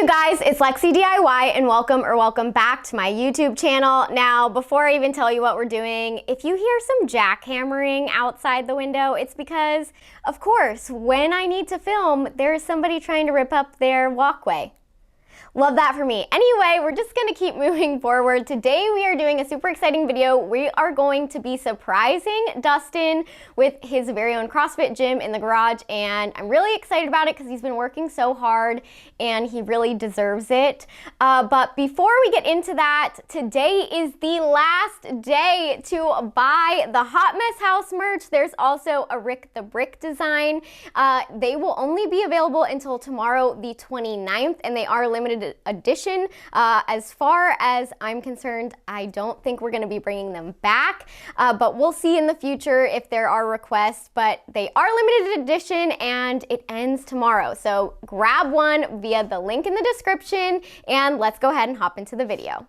you guys, it's Lexi DIY and welcome back to my YouTube channel. Now, before I even tell you what we're doing, if you hear some jackhammering outside the window, it's because, of course, when I need to film, there's somebody trying to rip up their walkway. Love that for me. Anyway, we're just gonna keep moving forward. Today we are doing a super exciting video. We are going to be surprising Dustin with his very own CrossFit gym in the garage, and I'm really excited about it because he's been working so hard and he really deserves it. But before we get into that, today is the last day to buy the Hot Mess House merch. There's also a Rick the Brick design. They will only be available until tomorrow, the 29th, and they are limited edition. As far as I'm concerned, I don't think we're going to be bringing them back, but we'll see in the future if there are requests. But they are limited edition and it ends tomorrow. So grab one via the link in the description and let's go ahead and hop into the video.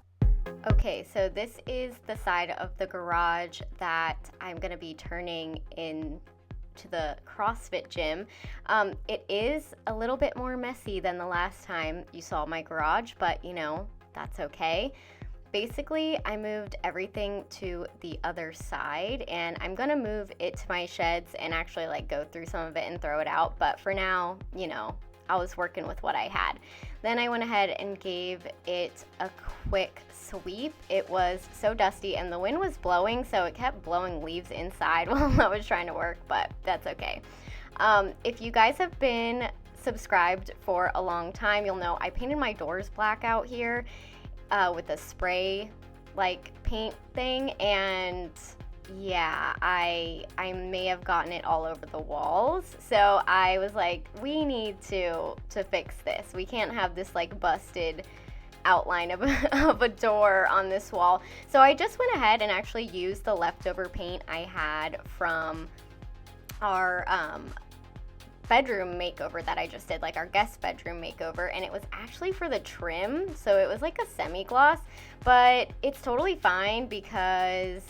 Okay, so this is the side of the garage that I'm going to be turning in to the CrossFit gym. It is a little bit more messy than the last time you saw my garage, but you know, that's okay. Basically, I moved everything to the other side and I'm gonna move it to my sheds and actually like go through some of it and throw it out. But for now, you know, I was working with what I had. Then I went ahead and gave it a quick sweep. It was so dusty and the wind was blowing, so it kept blowing leaves inside while I was trying to work, but that's okay. If you guys have been subscribed for a long time, you'll know I painted my doors black out here with a spray like paint thing, and yeah, I may have gotten it all over the walls. So I was like, we need to fix this. We can't have this like busted outline of a door on this wall. So I just went ahead and actually used the leftover paint I had from our bedroom makeover that I just did, like our guest bedroom makeover, and it was actually for the trim, so it was like a semi-gloss, but it's totally fine because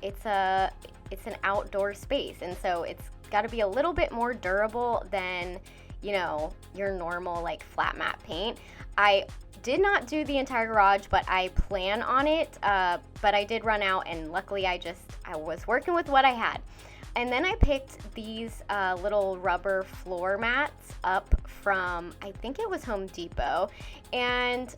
it's an outdoor space, and so it's got to be a little bit more durable than, you know, your normal like flat matte paint. I did not do the entire garage, but I plan on it, but I did run out, and luckily I was working with what I had. And then I picked these little rubber floor mats up from, I think it was Home Depot, and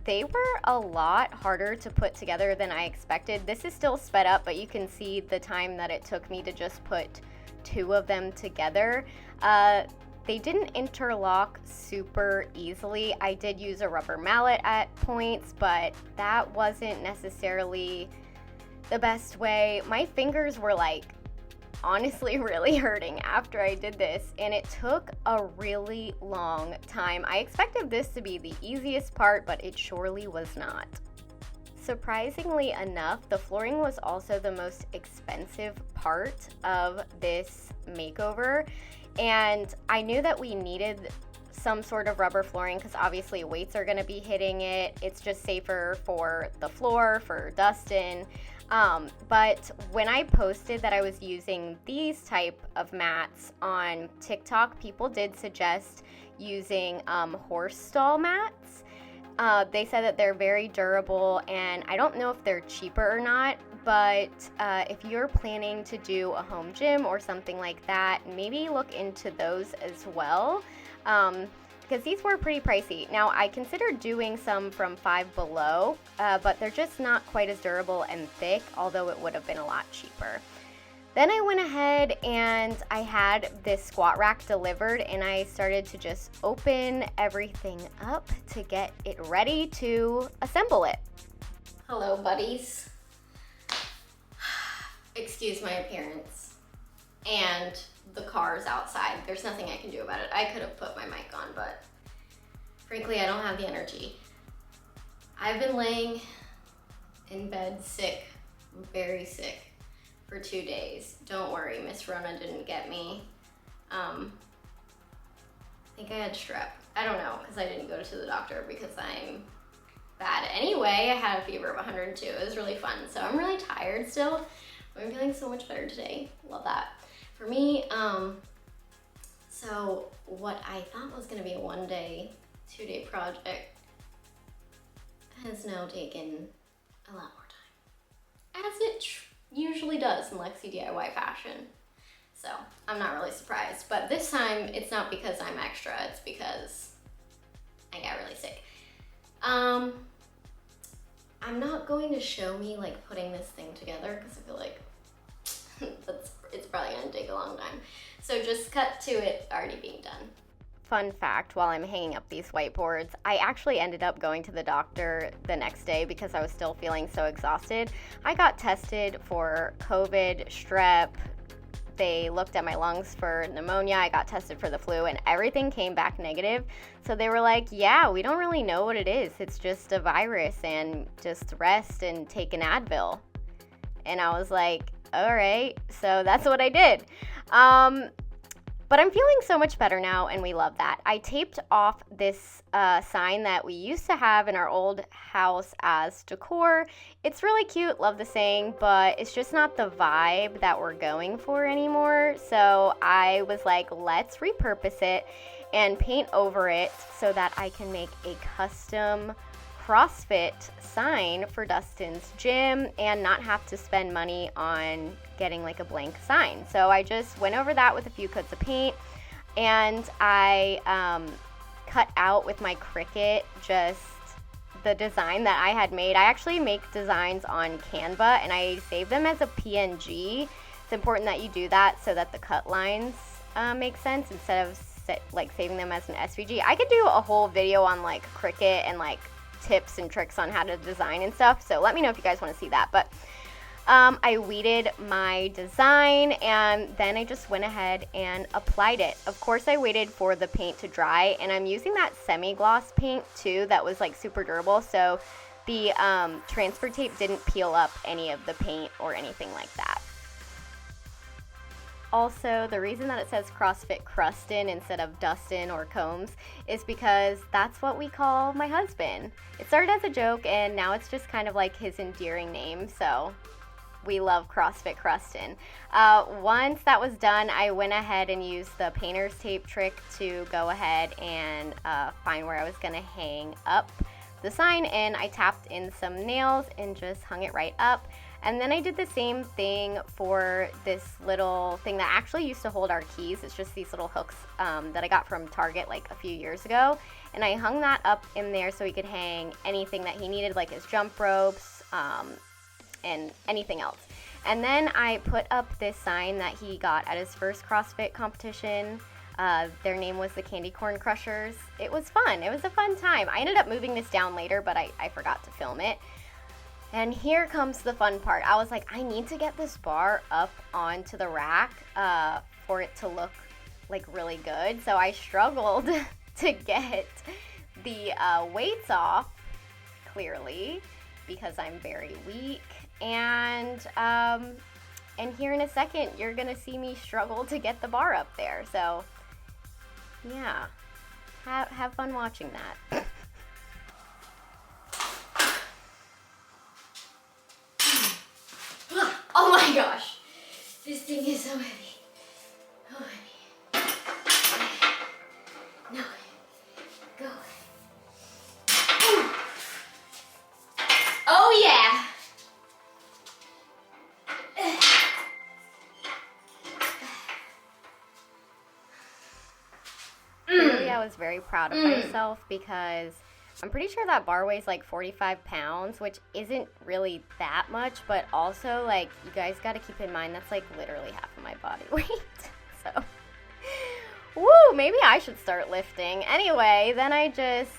they were a lot harder to put together than I expected. This is still sped up, but you can see the time that it took me to just put two of them together. They didn't interlock super easily. I did use a rubber mallet at points, but that wasn't necessarily the best way. My fingers were like honestly really hurting after I did this, and it took a really long time. I expected this to be the easiest part, but it surely was not. Surprisingly enough, the flooring was also the most expensive part of this makeover, and I knew that we needed some sort of rubber flooring because obviously weights are going to be hitting it. It's just safer for the floor, for Dustin. But when I posted that I was using these type of mats on TikTok, people did suggest using horse stall mats. They said that they're very durable, and I don't know if they're cheaper or not, but if you're planning to do a home gym or something like that, maybe look into those as well. Because these were pretty pricey. Now, I considered doing some from Five Below, but they're just not quite as durable and thick, although it would have been a lot cheaper. Then I went ahead and I had this squat rack delivered, and I started to just open everything up to get it ready to assemble it. Hello, buddies. Excuse my appearance. And the car's outside. There's nothing I can do about it. I could have put my mic on, but frankly, I don't have the energy. I've been laying in bed sick, very sick, for 2 days. Don't worry, Miss Rona didn't get me. I think I had strep. I don't know, because I didn't go to the doctor because I'm bad. Anyway, I had a fever of 102. It was really fun. So I'm really tired still, but I'm feeling so much better today. Love that. For me, so what I thought was gonna be a one-day 2-day project has now taken a lot more time, as it usually does in Lexi DIY fashion. So I'm not really surprised, but this time it's not because I'm extra, it's because I got really sick. I'm not going to show me like putting this thing together because I feel like it's probably gonna take a long time. So just cut to it already being done. Fun fact, while I'm hanging up these whiteboards, I actually ended up going to the doctor the next day because I was still feeling so exhausted. I got tested for COVID, strep. They looked at my lungs for pneumonia. I got tested for the flu and everything came back negative. So they were like, yeah, we don't really know what it is. It's just a virus and just rest and take an Advil. And I was like, all right. So that's what I did. But I'm feeling so much better now, and we love that. I taped off this sign that we used to have in our old house as decor. It's really cute, love the saying, but it's just not the vibe that we're going for anymore. So I was like, let's repurpose it and paint over it so that I can make a custom CrossFit sign for Dustin's gym and not have to spend money on getting like a blank sign. So I just went over that with a few coats of paint, and I cut out with my Cricut just the design that I had made. I actually make designs on Canva and I save them as a PNG. It's important that you do that so that the cut lines make sense instead of saving them as an SVG. I could do a whole video on like Cricut and like tips and tricks on how to design and stuff, so let me know if you guys want to see that. But I weeded my design and then I just went ahead and applied it. Of course I waited for the paint to dry, and I'm using that semi-gloss paint too that was like super durable, so the transfer tape didn't peel up any of the paint or anything like that. Also, the reason that it says CrossFit Crustin instead of Dustin or Combs is because that's what we call my husband. It started as a joke and now it's just kind of like his endearing name, so we love CrossFit Crustin. Once that was done, I went ahead and used the painter's tape trick to go ahead and find where I was gonna hang up the sign, and I tapped in some nails and just hung it right up. And then I did the same thing for this little thing that actually used to hold our keys. It's just these little hooks that I got from Target like a few years ago. And I hung that up in there so he could hang anything that he needed, like his jump ropes and anything else. And then I put up this sign that he got at his first CrossFit competition. Their name was the Candy Corn Crushers. It was fun. It was a fun time. I ended up moving this down later, but I forgot to film it. And here comes the fun part. I was like, I need to get this bar up onto the rack for it to look like really good. So I struggled to get the weights off, clearly, because I'm very weak. And here in a second, you're gonna see me struggle to get the bar up there. So yeah, have fun watching that. Oh my gosh, this thing is so heavy. Oh, heavy. No, go. Ooh. Oh yeah. Really, I was very proud of myself because I'm pretty sure that bar weighs like 45 pounds, which isn't really that much, but also like you guys got to keep in mind that's like literally half of my body weight. So, woo, maybe I should start lifting. Anyway, then I just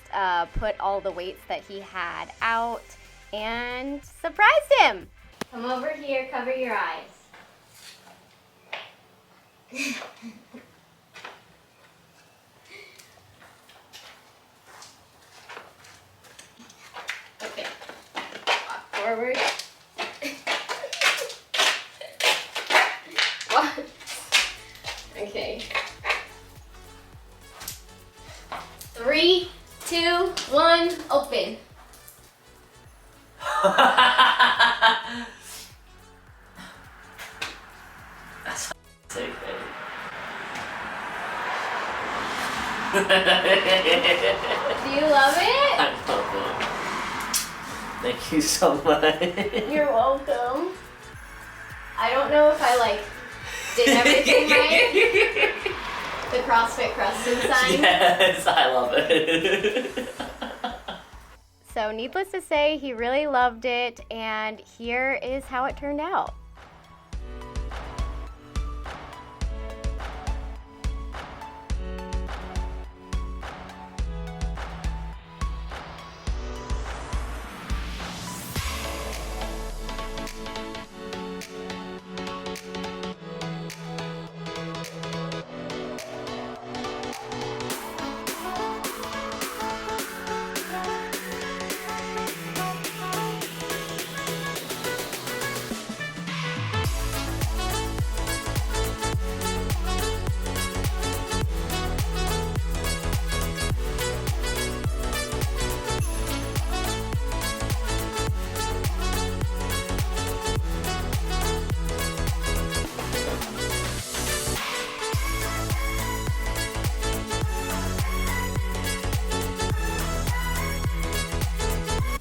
put all the weights that he had out and surprised him. Come over here, cover your eyes. Okay, walk forward. What? Okay. 3, 2, 1, open. That's so good. Thank you so much. You're welcome. I don't know if I like did everything right. The CrossFit Crusted sign. Yes, I love it. So needless to say, he really loved it, and here is how it turned out.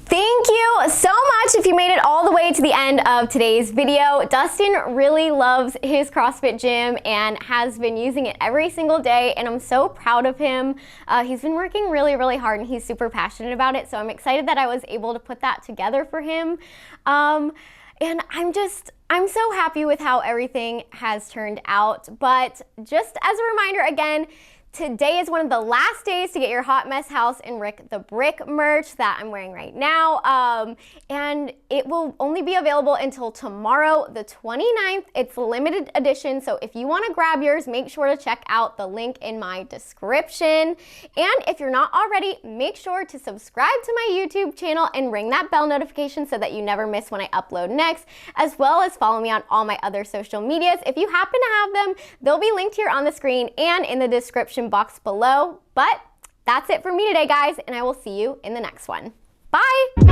Thank you so much if you made it all the way to the end of today's video. Dustin really loves his CrossFit gym and has been using it every single day, and I'm so proud of him. He's been working really, really hard, and he's super passionate about it, so I'm excited that I was able to put that together for him. And I'm so happy with how everything has turned out. But just as a reminder again, today is one of the last days to get your Hot Mess House and Rick the Brick merch that I'm wearing right now. And it will only be available until tomorrow, the 29th. It's limited edition, so if you want to grab yours, make sure to check out the link in my description. And if you're not already, make sure to subscribe to my YouTube channel and ring that bell notification so that you never miss when I upload next, as well as follow me on all my other social medias. If you happen to have them, they'll be linked here on the screen and in the description box below. But that's it for me today, guys, and I will see you in the next one. Bye!